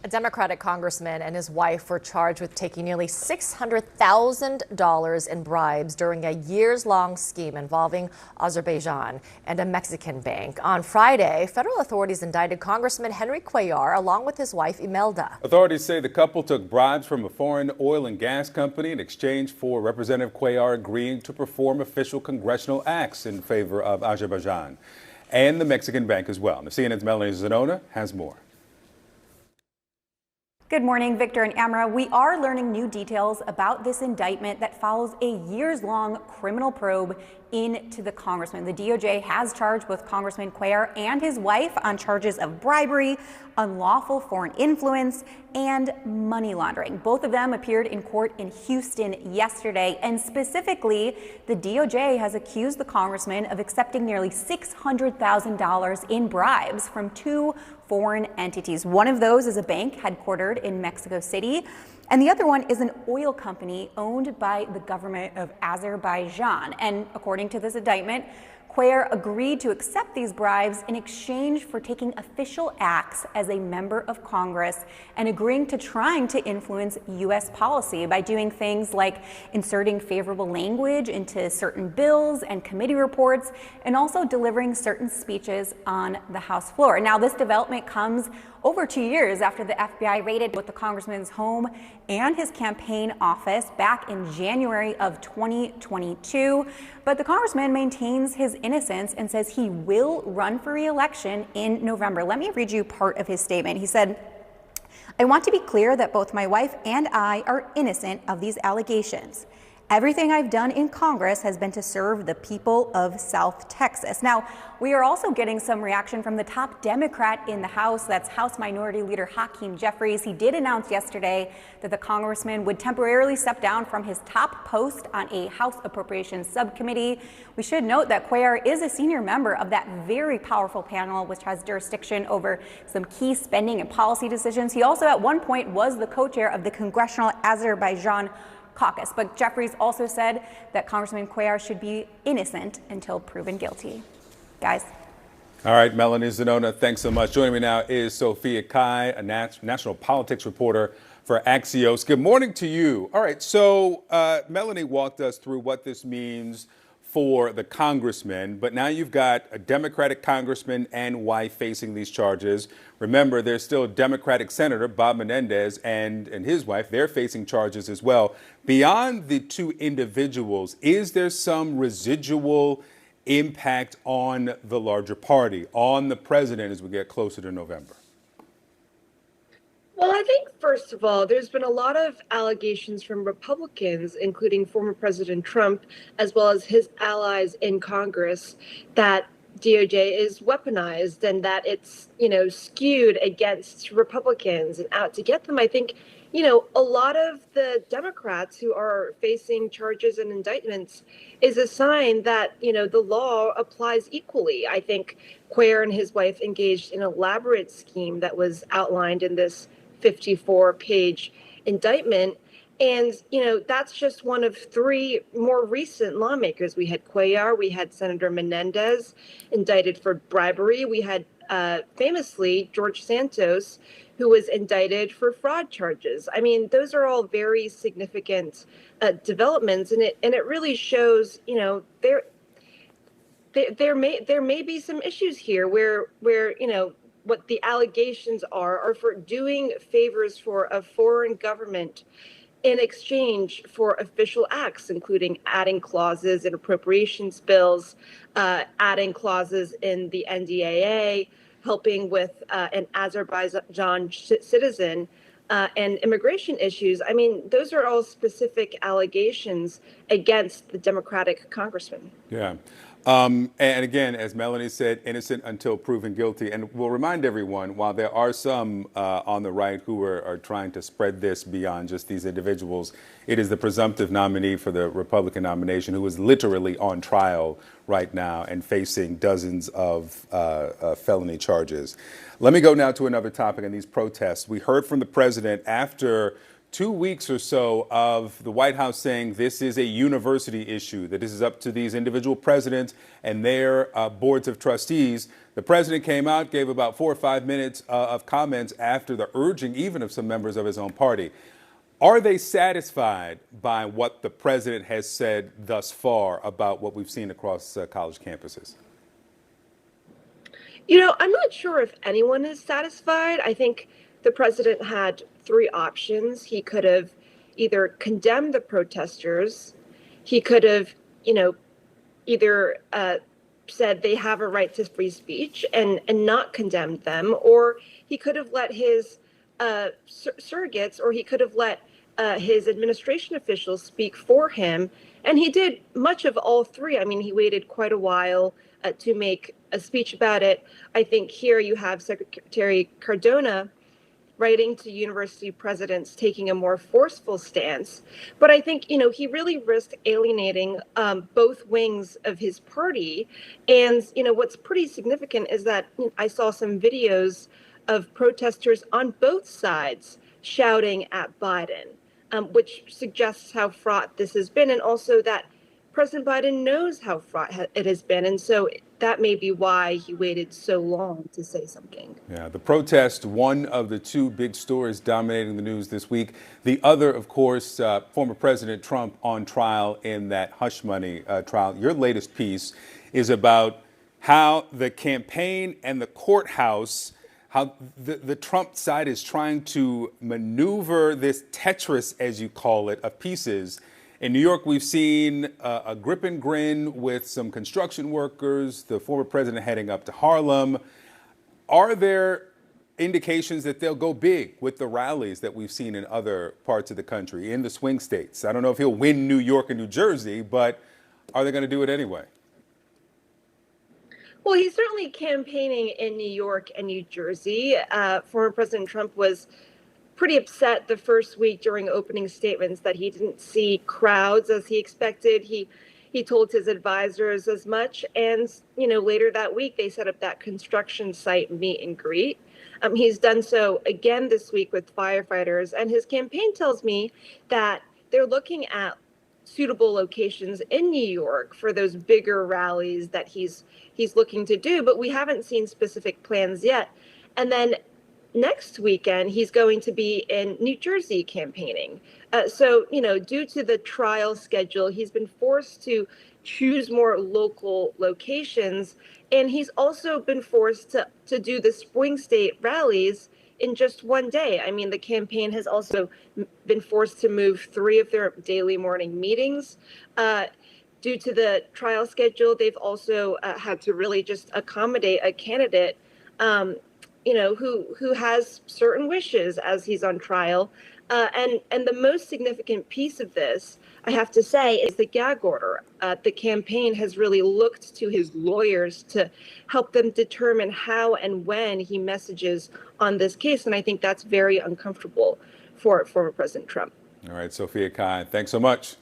A Democratic congressman and his wife were charged with taking nearly $600,000 in bribes during a years-long scheme involving Azerbaijan and a Mexican bank. On Friday, federal authorities indicted Congressman Henry Cuellar along with his wife Imelda. Authorities say the couple took bribes from a foreign oil and gas company in exchange for Representative Cuellar agreeing to perform official congressional acts in favor of Azerbaijan and the Mexican bank as well. Now, CNN's Melanie Zanona has more. Good morning, Victor and Amara. We are learning new details about this indictment that follows a years-long criminal probe into the congressman. The DOJ has charged both Congressman Cuellar and his wife on charges of bribery, unlawful foreign influence, and money laundering. Both of them appeared in court in Houston yesterday, and specifically, the DOJ has accused the congressman of accepting nearly $600,000 in bribes from two foreign entities. One of those is a bank headquartered in Mexico City, and the other one is an oil company owned by the government of Azerbaijan. And according to this indictment, Cuellar agreed to accept these bribes in exchange for taking official acts as a member of Congress and agreeing to trying to influence U.S. policy by doing things like inserting favorable language into certain bills and committee reports, and also delivering certain speeches on the House floor. Now, this development comes over 2 years after the FBI raided both the congressman's home and his campaign office back in January of 2022. But the congressman maintains his innocence and says he will run for re-election in November. Let me read you part of his statement. He said, "I want to be clear that both my wife and I are innocent of these allegations. Everything I've done in Congress has been to serve the people of South Texas." Now, we are also getting some reaction from the top Democrat in the House. That's House Minority Leader Hakeem Jeffries. He did announce yesterday that the congressman would temporarily step down from his top post on a House Appropriations Subcommittee. We should note that Cuellar is a senior member of that very powerful panel, which has jurisdiction over some key spending and policy decisions. He also at one point was the co-chair of the Congressional Azerbaijan Caucus. But Jeffries also said that Congressman Cuellar should be innocent until proven guilty. Guys. All right, Melanie Zanona, thanks so much. Joining me now is Sophia Kai, a national politics reporter for Axios. Good morning to you. All right, so Melanie walked us through what this means for the congressman, but now you've got a Democratic congressman and wife facing these charges. Remember, there's still a Democratic Senator, Bob Menendez, and his wife. They're facing charges as well. Beyond the two individuals, is there some residual impact on the larger party, on the president as we get closer to November? Well, I think, first of all, there's been a lot of allegations from Republicans, including former President Trump, as well as his allies in Congress, that DOJ is weaponized and that it's, skewed against Republicans and out to get them. I think, a lot of the Democrats who are facing charges and indictments is a sign that, the law applies equally. I think Cuellar and his wife engaged in an elaborate scheme that was outlined in this 54-page indictment. And, that's just one of three more recent lawmakers. We had Cuellar, we had Senator Menendez indicted for bribery. We had famously George Santos, who was indicted for fraud charges. I mean, those are all very significant developments, and it really shows, there may be some issues here where what the allegations are for doing favors for a foreign government in exchange for official acts, including adding clauses in appropriations bills, adding clauses in the NDAA, helping with an Azerbaijan citizen, and immigration issues. I mean, those are all specific allegations against the Democratic congressman. Yeah. And again, as Melanie said, innocent until proven guilty. And we'll remind everyone, while there are some on the right who are trying to spread this beyond just these individuals, it is the presumptive nominee for the Republican nomination who is literally on trial right now and facing dozens of felony charges. Let me go now to another topic in these protests. We heard from the president after 2 weeks or so of the White House saying this is a university issue, that this is up to these individual presidents and their boards of trustees. The president came out, gave about 4 or 5 minutes of comments after the urging even of some members of his own party. Are they satisfied by what the president has said thus far about what we've seen across college campuses? I'm not sure if anyone is satisfied. I think the president had three options. He could have either condemned the protesters, he could have, either said they have a right to free speech and not condemned them, or he could have let his surrogates, or he could have let his administration officials speak for him. And he did much of all three. I mean, he waited quite a while to make a speech about it. I think here you have Secretary Cardona writing to university presidents, taking a more forceful stance. But I think, he really risked alienating both wings of his party. And, what's pretty significant is that I saw some videos of protesters on both sides shouting at Biden, which suggests how fraught this has been, and also that President Biden knows how fraught it has been. And so that may be why he waited so long to say something. Yeah, the protest, one of the two big stories dominating the news this week. The other, of course, former President Trump on trial in that hush money trial. Your latest piece is about how the campaign and the courthouse, how the Trump side is trying to maneuver this Tetris, as you call it, of pieces. In New York, we've seen a grip and grin with some construction workers, the former president heading up to Harlem. Are there indications that they'll go big with the rallies that we've seen in other parts of the country, in the swing states? I don't know if he'll win New York and New Jersey, but are they going to do it anyway? Well, he's certainly campaigning in New York and New Jersey. Former President Trump was pretty upset the first week during opening statements that he didn't see crowds as he expected. He told his advisors as much. And, later that week, they set up that construction site meet and greet. He's done so again this week with firefighters. And his campaign tells me that they're looking at suitable locations in New York for those bigger rallies that he's looking to do. But we haven't seen specific plans yet. And then next weekend, he's going to be in New Jersey campaigning. So, due to the trial schedule, he's been forced to choose more local locations. And he's also been forced to do the swing state rallies in just one day. I mean, the campaign has also been forced to move 3 of their daily morning meetings. Due to the trial schedule, they've also had to really just accommodate a candidate who has certain wishes as he's on trial. And the most significant piece of this, I have to say, is the gag order. The campaign has really looked to his lawyers to help them determine how and when he messages on this case. And I think that's very uncomfortable for former President Trump. All right, Sophia Kai, thanks so much.